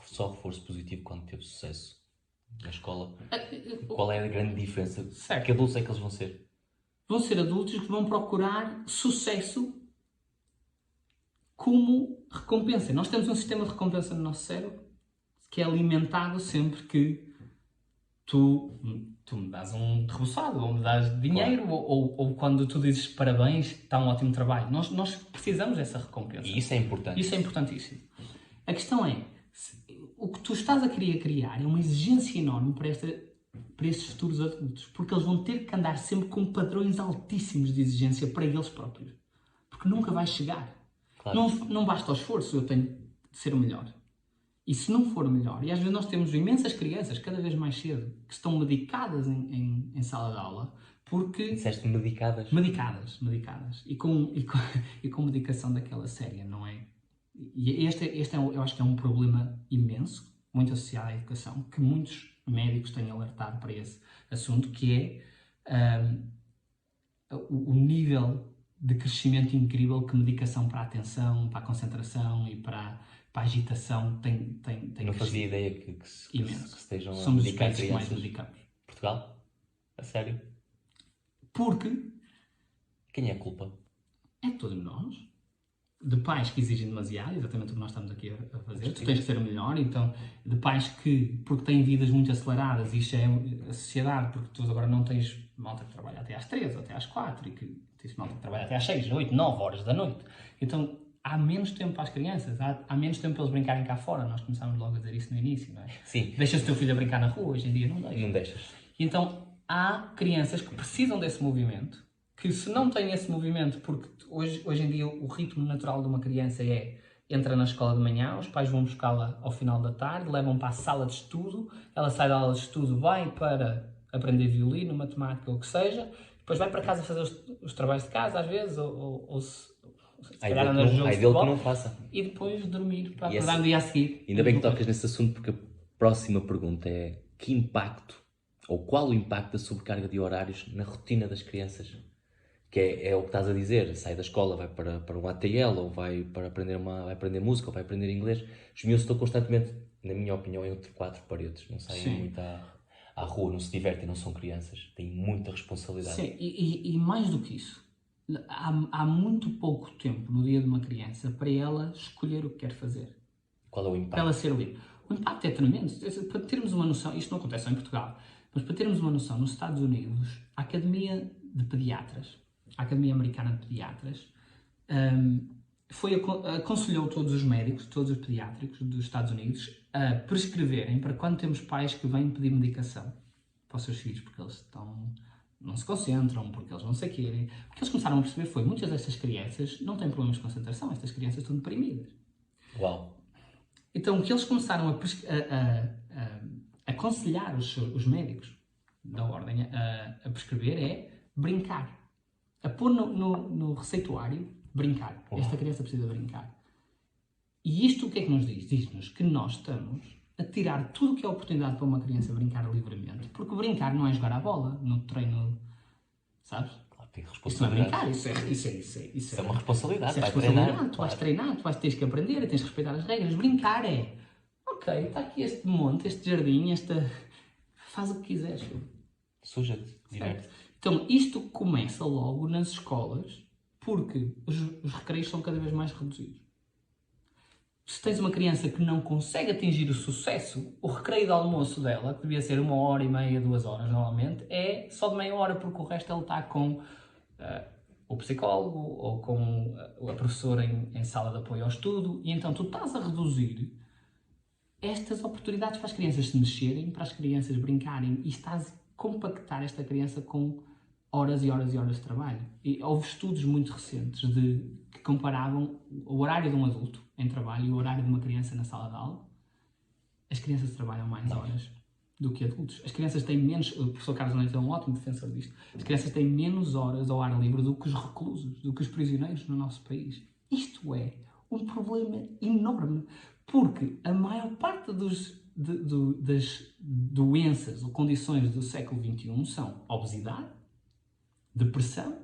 só reforço positivo quando teve sucesso na escola? Qual é a grande diferença? Certo. Que adultos é que eles vão ser? Vão ser adultos que vão procurar sucesso como recompensa. Nós temos um sistema de recompensa no nosso cérebro que é alimentado sempre que tu me dás um reboçado, ou me dás dinheiro, claro. ou quando tu dizes parabéns, está um ótimo trabalho. Nós precisamos dessa recompensa. E isso é importante. Isso é importantíssimo. A questão é, o que tu estás a querer criar é uma exigência enorme para estes futuros adultos, porque eles vão ter que andar sempre com padrões altíssimos de exigência para eles próprios. Porque nunca vais chegar. Claro. Não basta o esforço, eu tenho de ser o melhor. E se não for melhor, e às vezes nós temos imensas crianças, cada vez mais cedo, que estão medicadas em sala de aula, porque... Disseste medicadas? Medicadas. E com medicação daquela séria, não é? E este eu acho que é um problema imenso, muito associado à educação, que muitos médicos têm alertado para esse assunto, que é o nível de crescimento incrível que medicação para a atenção, para a concentração e para a agitação tem Não fazia ideia que se estejam a medicar crianças. Somos os países que mais medicamos. Portugal? A sério? Porque... Quem é a culpa? É todos nós. De pais que exigem demasiado, exatamente o que nós estamos aqui a fazer. Tu tens que ser o melhor, então, de pais que, porque têm vidas muito aceleradas, e isto é a sociedade, porque tu agora não tens malta que trabalha até às 3 ou até às 4, e que tens malta que trabalha até às 6, 8, 9 horas da noite. Então, há menos tempo para as crianças, há menos tempo para eles brincarem cá fora. Nós começámos logo a dizer isso no início, não é? Sim. Deixas o teu filho a brincar na rua, hoje em dia não deixas. Não deixas. E então, há crianças que precisam desse movimento, que se não têm esse movimento, porque hoje em dia o ritmo natural de uma criança é: entra na escola de manhã, os pais vão buscá-la ao final da tarde, levam para a sala de estudo, ela sai da aula de estudo, vai para aprender violino, matemática ou o que seja, depois vai para casa fazer os trabalhos de casa às vezes, ou se calhar anda no jogo de futebol, que não faça. E depois dormir para acordar no dia a seguir. Ainda bem que tocas nesse assunto, porque a próxima pergunta é: que impacto, ou qual o impacto da sobrecarga de horários na rotina das crianças? Que é o que estás a dizer: sai da escola, vai para um ATL, ou vai aprender música, ou vai aprender inglês. Os miúdos estão constantemente, na minha opinião, entre 4 paredes. Não saem muito à rua, não se divertem, não são crianças. Têm muita responsabilidade. Sim, e mais do que isso, há muito pouco tempo no dia de uma criança para ela escolher o que quer fazer. Qual é o impacto? Para ela ser livre. O impacto é tremendo. Para termos uma noção, isto não acontece só em Portugal, mas para termos uma noção, nos Estados Unidos, a Academia de Pediatras, a Academia Americana de Pediatras, aconselhou todos os médicos, todos os pediátricos dos Estados Unidos a prescreverem para quando temos pais que vêm pedir medicação para os seus filhos, porque eles não se concentram, porque eles não sei querem. O que eles começaram a perceber foi: muitas destas crianças não têm problemas de concentração, estas crianças estão deprimidas. Uau! Então o que eles começaram a aconselhar os médicos da ordem a prescrever é brincar. A pôr no receituário brincar. Esta criança precisa brincar. E isto o que é que nos diz? Diz-nos que nós estamos a tirar tudo o que é oportunidade para uma criança brincar livremente. Porque brincar não é jogar a bola no treino, sabes? Isso não é brincar, isso é uma responsabilidade. Isso é responsabilidade. Tu vais treinar, tu vais ter que aprender, tens que respeitar as regras. Brincar é, ok, está aqui este monte, este jardim, faz o que quiseres. Suja-te, direto. Então, isto começa logo nas escolas, porque os recreios são cada vez mais reduzidos. Se tens uma criança que não consegue atingir o sucesso, o recreio de almoço dela, que devia ser 1h30, 2 horas normalmente, é só de meia hora, porque o resto ele está com o psicólogo ou com a professora em sala de apoio ao estudo, e então tu estás a reduzir estas oportunidades para as crianças se mexerem, para as crianças brincarem, e estás a compactar esta criança com horas e horas e horas de trabalho. E houve estudos muito recentes que comparavam o horário de um adulto em trabalho e o horário de uma criança na sala de aula. As crianças trabalham mais horas do que adultos. As crianças têm menos... O professor Carlos Leite é um ótimo defensor disto. As crianças têm menos horas ao ar livre do que os reclusos, do que os prisioneiros no nosso país. Isto é um problema enorme, porque a maior parte das doenças ou condições do século XXI são obesidade, depressão,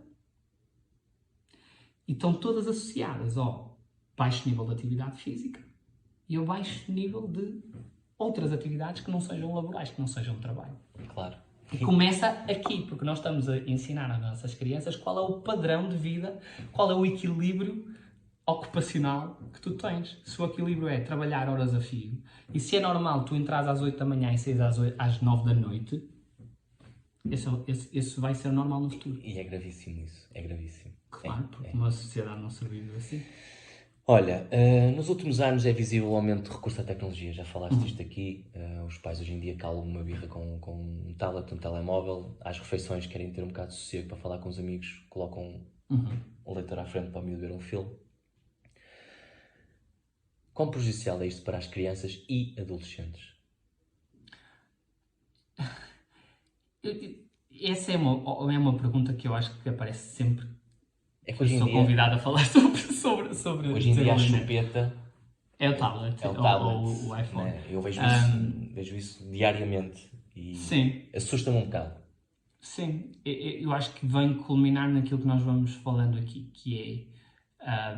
e estão todas associadas ao baixo nível de atividade física e ao baixo nível de outras atividades que não sejam laborais, que não sejam trabalho. Claro. E começa aqui, porque nós estamos a ensinar às nossas crianças qual é o padrão de vida, qual é o equilíbrio ocupacional que tu tens. Se o equilíbrio é trabalhar horas a fio, e se é normal tu entras às 8 da manhã e saís às 9 da noite, esse vai ser normal no futuro. E é gravíssimo isso, é gravíssimo. Claro, porque uma sociedade não sobrevive assim. Olha, nos últimos anos é visível o aumento de recurso à tecnologia, já falaste disto aqui. Os pais hoje em dia calam uma birra com um tablet, um telemóvel. Às refeições querem ter um bocado de sossego para falar com os amigos, colocam o leitor à frente para o miúdo ver um filme. Quão prejudicial é isto para as crianças e adolescentes? Essa é uma pergunta que eu acho que aparece sempre. É que hoje em sou dia, convidado a falar sobre hoje em dia a chupeta é o tablet, ou o iPhone. Né? Eu vejo isso diariamente e assusta-me um bocado. Sim, eu acho que vem culminar naquilo que nós vamos falando aqui, que é...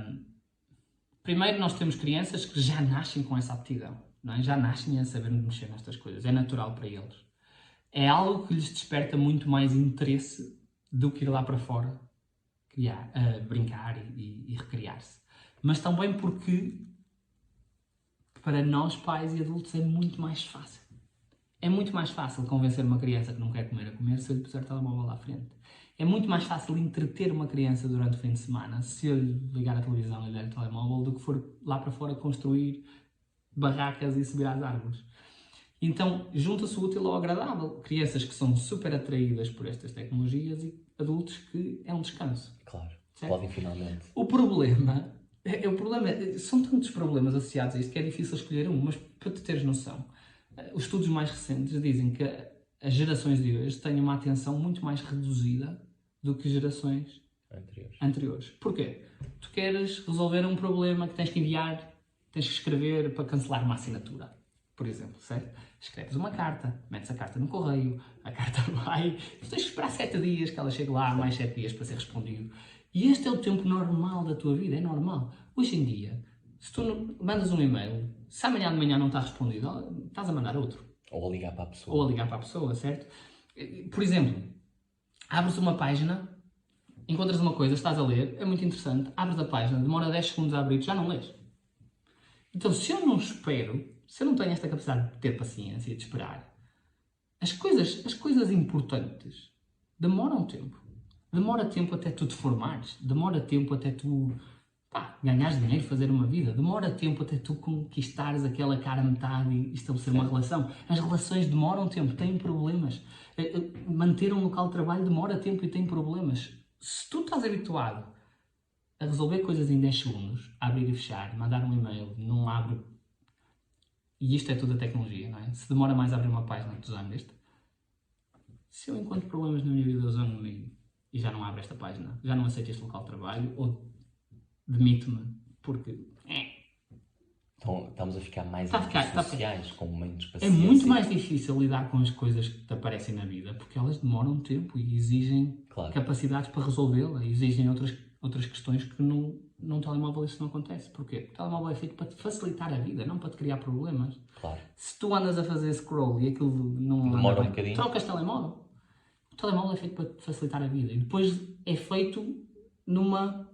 primeiro, nós temos crianças que já nascem com essa aptidão, não é? Já nascem a saber mexer nestas coisas, é natural para eles. É algo que lhes desperta muito mais interesse do que ir lá para fora brincar e recriar-se. Mas também porque para nós, pais e adultos, é muito mais fácil. É muito mais fácil convencer uma criança que não quer comer a comer se eu lhe puser o telemóvel à frente. É muito mais fácil entreter uma criança durante o fim de semana se eu lhe ligar a televisão e lhe der o telemóvel do que for lá para fora construir barracas e subir às árvores. Então, junta-se o útil ao agradável. Crianças que são super atraídas por estas tecnologias e adultos que é um descanso. Claro, certo? podem finalmente. O problema, são tantos problemas associados a isto que é difícil escolher um, mas para tu teres noção, os estudos mais recentes dizem que as gerações de hoje têm uma atenção muito mais reduzida do que gerações anteriores. Porquê? Tu queres resolver um problema que tens que enviar, tens que escrever para cancelar uma assinatura, por exemplo, certo? Escreves uma carta, metes a carta no correio, a carta vai, tu tens que esperar 7 dias que ela chegue lá, mais 7 dias para ser respondido. E este é o tempo normal da tua vida, é normal. Hoje em dia, se tu mandas um e-mail, se amanhã de manhã não está respondido, estás a mandar outro. Ou a ligar para a pessoa. Certo? Por exemplo, abres uma página, encontras uma coisa, estás a ler, é muito interessante, abres a página, demora 10 segundos a abrir, já não lês. Então, se eu não espero, se eu não tenho esta capacidade de ter paciência e de esperar, as coisas importantes demoram tempo. Demora tempo até tu te formares, demora tempo até tu ganhares dinheiro, fazer uma vida, demora tempo até tu conquistares aquela cara metade e estabelecer uma relação. As relações demoram tempo, têm problemas. Manter um local de trabalho demora tempo e tem problemas. Se tu estás habituado a resolver coisas em 10 segundos, abrir e fechar, mandar um e-mail, não abre... E isto é tudo a tecnologia, não é? Se demora mais a abrir uma página, tu zangas-te. Se eu encontro problemas na minha vida, eu zango-me e já não abro esta página, já não aceito este local de trabalho, ou demito-me, porque... Então, estamos a ficar mais sociais, com menos É paciência. muito mais difícil lidar com as coisas que te aparecem na vida, porque elas demoram tempo e exigem capacidades para resolvê-la, exigem outras questões que num telemóvel isso não acontece. Porquê? O telemóvel é feito para te facilitar a vida, não para te criar problemas. Claro. Se tu andas a fazer scroll e aquilo não demora anda bem, trocas telemóvel. O telemóvel é feito para te facilitar a vida. E depois é feito numa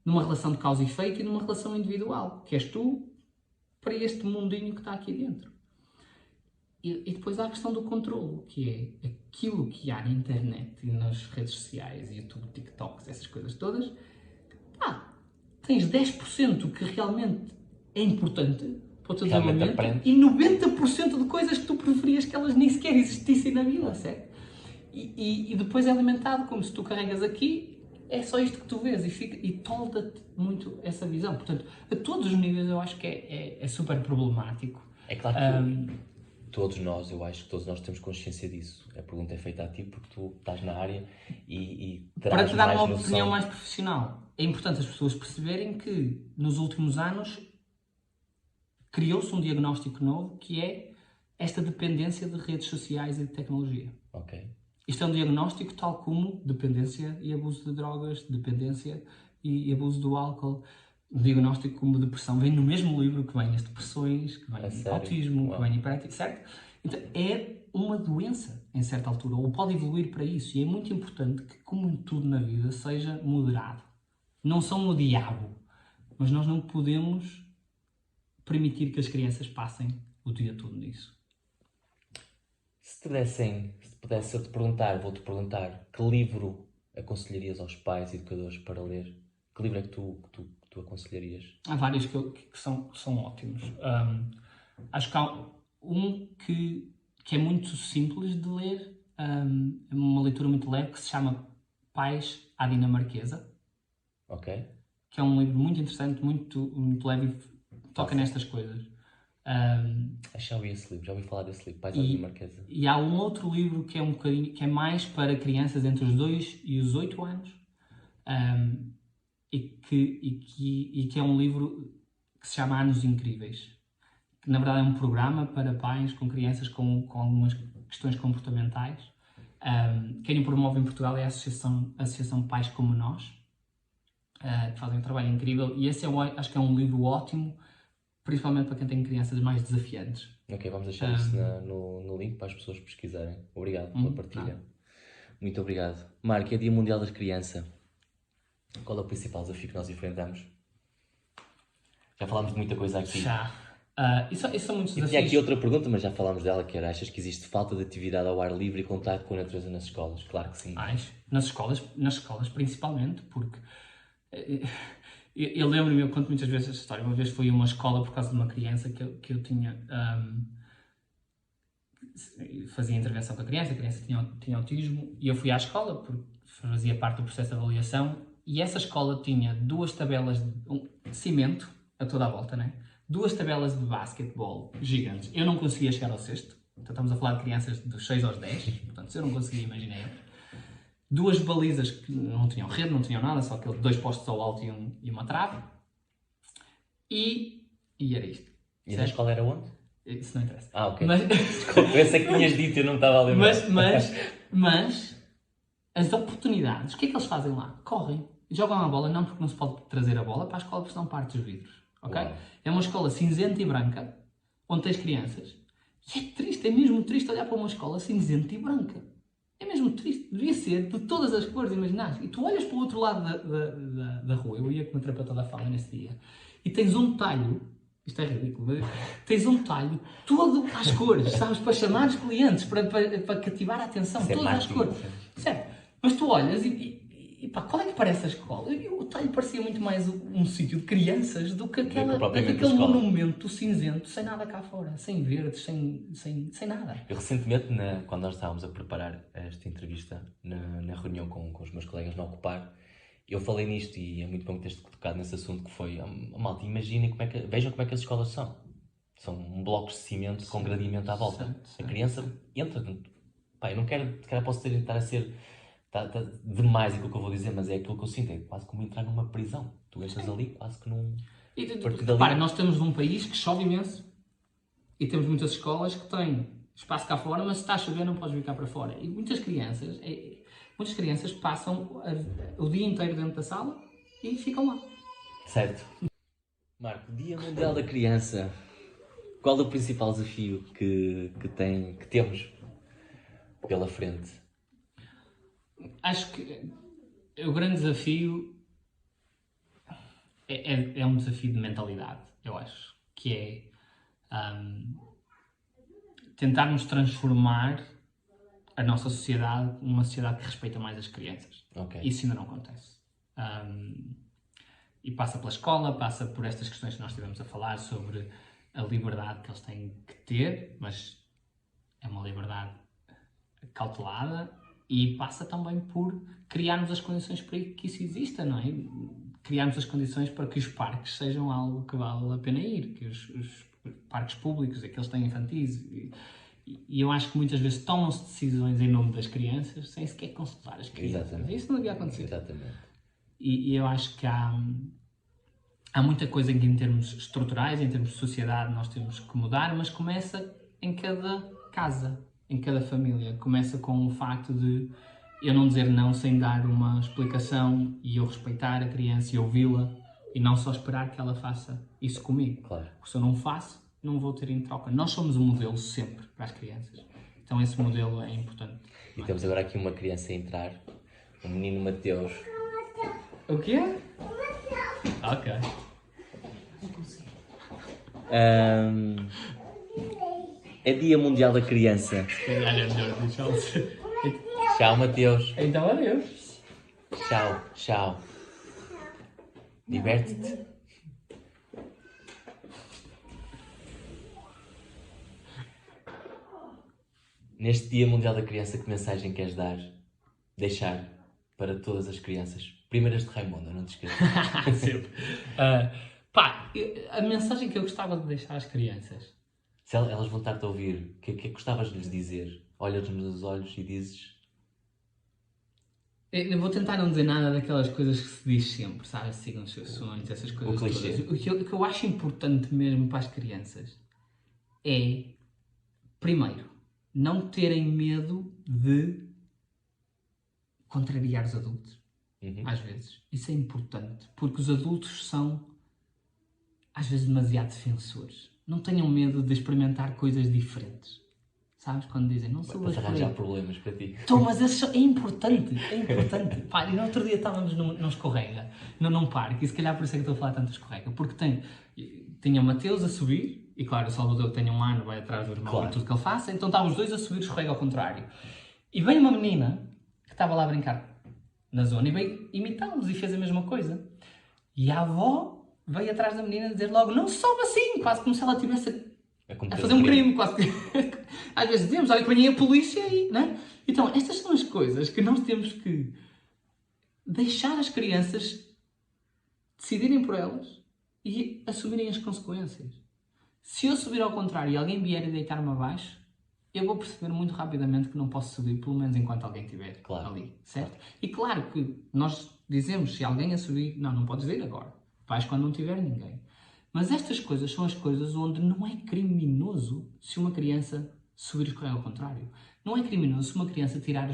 relação de causa e efeito e numa relação individual, que és tu para este mundinho que está aqui dentro. E depois há a questão do controlo, que é aquilo que há na internet e nas redes sociais, YouTube, TikToks, essas coisas todas. Tens 10% que realmente é importante para o teu desenvolvimento e 90% de coisas que tu preferias que elas nem sequer existissem na vida, certo? E depois é alimentado como se tu carregas aqui, é só isto que tu vês e tolda-te muito essa visão. Portanto, a todos os níveis eu acho que é super problemático. É claro que eu acho que todos nós temos consciência disso. A pergunta é feita a ti porque tu estás na área e para te dar uma opinião mais profissional, é importante as pessoas perceberem que nos últimos anos criou-se um diagnóstico novo que é esta dependência de redes sociais e de tecnologia. Ok. Isto é um diagnóstico tal como dependência e abuso de drogas, dependência e abuso do álcool. Um diagnóstico como depressão vem no mesmo livro que vem as depressões, que vem autismo, que vem hiperatividade, certo? Então é uma doença em certa altura, ou pode evoluir para isso. E é muito importante que, como em tudo na vida, seja moderado. Não são o diabo, mas nós não podemos permitir que as crianças passem o dia todo nisso. Se pudesse eu te perguntar, vou-te perguntar, que livro aconselharias aos pais e educadores para ler? Que livro é que tu aconselharias? Há vários que são ótimos. Acho que há um que é muito simples de ler, é uma leitura muito leve, que se chama Pais à Dinamarquesa. Ok. Que é um livro muito interessante, muito leve e toca nestas coisas. Já ouvi esse livro, já ouvi falar desse livro, Pais à Dinamarquesa. E há um outro livro que é que é mais para crianças entre os 2 e os 8 anos, e que é um livro que se chama Anos Incríveis, que na verdade é um programa para pais com crianças com algumas questões comportamentais. Quem o promove em Portugal é a Associação Pais Como Nós, que fazem um trabalho incrível, e esse acho que é um livro ótimo, principalmente para quem tem crianças mais desafiantes. Ok, vamos deixar isso no link para as pessoas pesquisarem. Obrigado pela partilha. Muito obrigado. Marco, é Dia Mundial das Crianças. Qual é o principal desafio que nós enfrentamos? Já falámos de muita coisa aqui. Já. Isso são muitos desafios. Tinha aqui outra pergunta, mas já falámos dela, que era: achas que existe falta de atividade ao ar livre e contato com a natureza nas escolas? Claro que sim. Nas escolas principalmente, porque eu lembro-me, eu conto muitas vezes essa história. Uma vez fui a uma escola por causa de uma criança que eu tinha, fazia intervenção com a criança tinha autismo, e eu fui à escola porque fazia parte do processo de avaliação, e essa escola tinha 2 tabelas de cimento a toda a volta, né? 2 tabelas de basquetebol gigantes. Eu não conseguia chegar ao sexto, então estamos a falar de crianças dos 6 aos 10, portanto, se eu não conseguia, imaginei. 2 balizas que não tinham rede, não tinham nada, só aqueles 2 postos ao alto e uma trave. E era isto. E a escola era onde? Isso não interessa. Ok. Desculpa, eu sei que tinhas dito, eu não estava a lembrar. Mas as oportunidades, o que é que eles fazem lá? Correm. Jogam a bola, não porque não se pode trazer a bola para a escola, porque senão parte os vidros. Ok? Uau. É uma escola cinzenta e branca, onde tens crianças. E é triste, é mesmo triste olhar para uma escola cinzenta e branca. É mesmo triste. Devia ser de todas as cores imaginárias. E tu olhas para o outro lado da rua. Eu ia com uma terapeuta da fala nesse dia. E tens um talho. Isto é ridículo. Mas tens um talho todo às cores. Sabes? Para chamar os clientes. Para cativar a atenção. Isso todas as cores. Certo? Mas tu olhas e pá, qual é que parece a escola? O talho parecia muito mais um sítio de crianças do que aquele monumento cinzento, sem nada cá fora, sem verdes, sem nada. Eu recentemente, quando nós estávamos a preparar esta entrevista, na reunião com os meus colegas na Ocupar, eu falei nisto, e é muito bom teres tocado nesse assunto, que foi: malta, imaginem vejam como é que as escolas são. São um bloco de cimento com gradeamento à volta. A criança entra. Pá, eu não quero, se calhar posso estar a ser Está demais aquilo que eu vou dizer, mas é aquilo que eu sinto. É quase como entrar numa prisão. Tu entras ali quase que num... Repara, nós estamos num país que chove imenso e temos muitas escolas que têm espaço cá fora, mas se está a chover não podes vir cá para fora. E muitas crianças passam o dia inteiro dentro da sala e ficam lá. Certo. Marco, Dia Mundial da Criança. Qual é o principal desafio que temos pela frente? Acho que o grande desafio é um desafio de mentalidade, eu acho, que é tentarmos transformar a nossa sociedade numa sociedade que respeita mais as crianças. Okay. Isso ainda não acontece. E passa pela escola, passa por estas questões que nós estivemos a falar sobre a liberdade que eles têm que ter, mas é uma liberdade cautelada, e passa também por criarmos as condições para que isso exista, não é? Criarmos as condições para que os parques sejam algo que vale a pena ir, que os parques públicos, aqueles que têm infantis, e eu acho que muitas vezes tomam-se decisões em nome das crianças sem sequer consultar as crianças. Exatamente. Isso não devia acontecer. Exatamente. E eu acho que há muita coisa em que, em termos estruturais, em termos de sociedade, nós temos que mudar, mas começa em cada casa, em cada família. Começa com o facto de eu não dizer não sem dar uma explicação e eu respeitar a criança e ouvi-la e não só esperar que ela faça isso comigo. Claro. Porque se eu não faço, não vou ter em troca. Nós somos um modelo sempre para as crianças. Então esse modelo é importante. E temos agora aqui uma criança a entrar, o menino Mateus. O quê? Ok. É Dia Mundial da Criança. Tchau, Mateus. Então adeus. Tchau. Diverte-te. Neste Dia Mundial da Criança, que mensagem queres deixar para todas as crianças? Primeiras de Raimundo, não te esqueças. Sempre. A mensagem que eu gostava de deixar às crianças. Se elas vão estar-te a ouvir, o que é que gostavas de lhes dizer? Olhas-nos nos olhos e dizes... Eu vou tentar não dizer nada daquelas coisas que se diz sempre, sabe? Sigam os seus sonhos, essas coisas todas. O que eu acho importante mesmo para as crianças é, primeiro, não terem medo de contrariar os adultos. Às vezes. Isso é importante, porque os adultos são, às vezes, demasiado defensores. Não tenham medo de experimentar coisas diferentes. Sabes? Quando dizem, não sou para arranjar problemas para ti. Então, mas é importante. Pá, e no outro dia estávamos num escorrega, num parque, e se calhar por isso é que estou a falar tanto de escorrega, porque tinha o Mateus a subir, e claro, o Salvador que tem 1 ano vai atrás do irmão e tudo que ele faça, então estavam os dois a subir o escorrega ao contrário. E veio uma menina que estava lá a brincar na zona e veio imitá-los e fez a mesma coisa. E a avó veio atrás da menina dizer logo, não sobe assim, quase como se ela estivesse a fazer um crime, quase que... Às vezes dizemos, olha que vem a polícia e... Não é? Então, estas são as coisas que nós temos que deixar as crianças decidirem por elas e assumirem as consequências. Se eu subir ao contrário e alguém vier e deitar-me abaixo, eu vou perceber muito rapidamente que não posso subir, pelo menos enquanto alguém estiver ali, certo? E claro que nós dizemos, se alguém a subir, não podes vir agora, vais quando não tiver ninguém. Mas estas coisas são as coisas onde não é criminoso se uma criança subir o escorrega ao contrário. Não é criminoso se uma criança tirar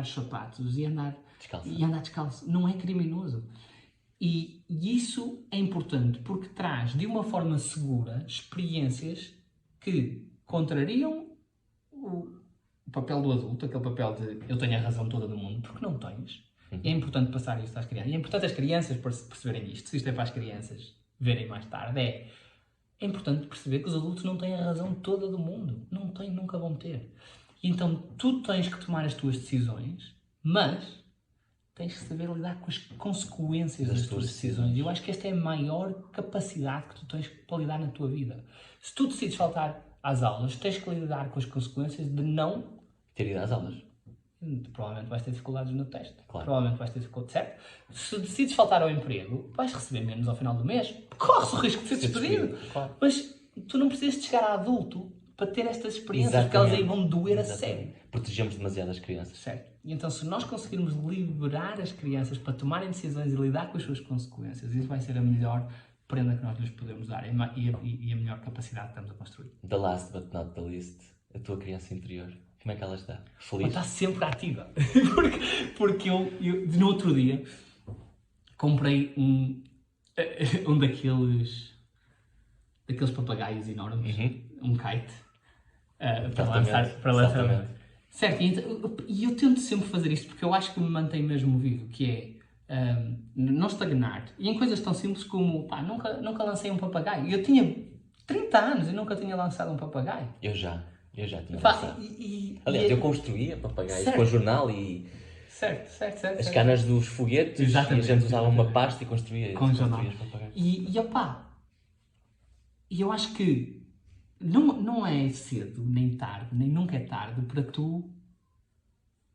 os sapatos e andar descalço. Não é criminoso. E isso é importante porque traz, de uma forma segura, experiências que contrariam o papel do adulto, aquele papel de eu tenho a razão toda do mundo, porque não tens. É importante passar isto às crianças. E é importante as crianças perceberem isto. Se isto é para as crianças verem mais tarde, é importante perceber que os adultos não têm a razão toda do mundo. Não têm, nunca vão ter. E então tu tens que tomar as tuas decisões, mas tens que saber lidar com as consequências das tuas decisões. E eu acho que esta é a maior capacidade que tu tens para lidar na tua vida. Se tu decides faltar às aulas, tens que lidar com as consequências de não ter ido às aulas. Provavelmente vais ter dificuldades no teste. Claro. Provavelmente vais ter dificuldades, certo? Se decides faltar ao emprego, vais receber menos ao final do mês. Corres o risco de ser despedido. Claro. Mas tu não precisas de chegar a adulto para ter estas experiências, porque elas aí vão doer a sério. Protegemos demasiado as crianças. Certo. E então, se nós conseguirmos liberar as crianças para tomarem decisões e lidar com as suas consequências, isso vai ser a melhor prenda que nós lhes podemos dar e a melhor capacidade que estamos a construir. The last but not the least, a tua criança interior. Como é que ela está? Feliz? Ela está sempre ativa. porque eu, no outro dia, comprei um daqueles papagaios enormes, um kite, para lançar. Certo, e eu tento sempre fazer isto porque eu acho que me mantém mesmo vivo, que é não estagnar. E em coisas tão simples como, nunca lancei um papagaio. Eu tinha 30 anos e nunca tinha lançado um papagaio. Eu já tinha lançado. Aliás, eu construía papagaios com jornal e... Certo. As canas dos foguetes. Exatamente, e a gente usava uma pasta e construía os papagaios. E eu acho que não é cedo, nem tarde, nem nunca é tarde para tu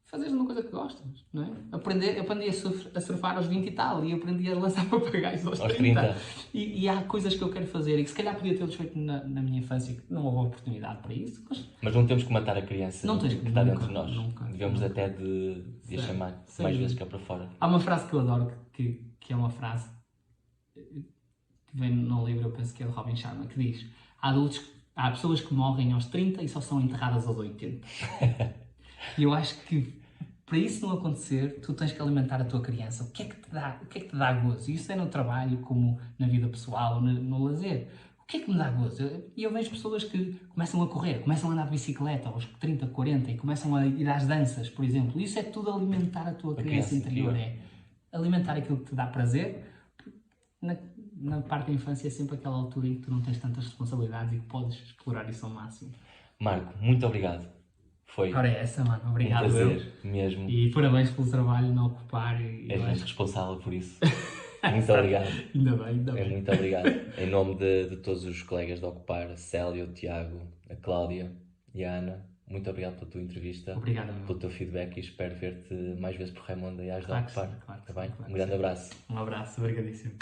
fazeres uma coisa que gostas, não é? Aprendi a surfar aos 20 e tal, e aprendi a lançar papagaios aos 30. E há coisas que eu quero fazer e que se calhar podia tê-los feito na minha infância, que não houve oportunidade para isso. Mas não temos que matar a criança que está dentro de nós. Devemos até de a chamar mais vezes cá para fora. Há uma frase que eu adoro, que é uma frase que vem num livro, eu penso que é de Robin Sharma, que diz: há pessoas que morrem aos 30 e só são enterradas aos 80. E eu acho que para isso não acontecer, tu tens que alimentar a tua criança. O que é que te dá gozo? E isso é no trabalho, como na vida pessoal, ou no lazer. O que é que me dá gozo? E eu vejo pessoas que começam a correr, começam a andar de bicicleta aos 30, 40 e começam a ir às danças, por exemplo. Isso é tudo alimentar a tua criança interior. É alimentar aquilo que te dá prazer. Na parte da infância é sempre aquela altura em que tu não tens tantas responsabilidades e que podes explorar isso ao máximo. Marco, muito obrigado. Foi Ora é essa, mano. Obrigado. Um prazer, mesmo. E parabéns pelo trabalho no Ocupar. És responsável por isso. Muito obrigado. Ainda bem. Muito obrigado. Em nome de todos os colegas do Ocupar, a Célia, o Tiago, a Cláudia e a Ana, muito obrigado pela tua entrevista. Obrigado. Pelo teu feedback e espero ver-te mais vezes por Raimonda e ajudar a Ocupar. Claro, tá bem? Claro, um grande abraço. Um abraço, obrigadíssimo.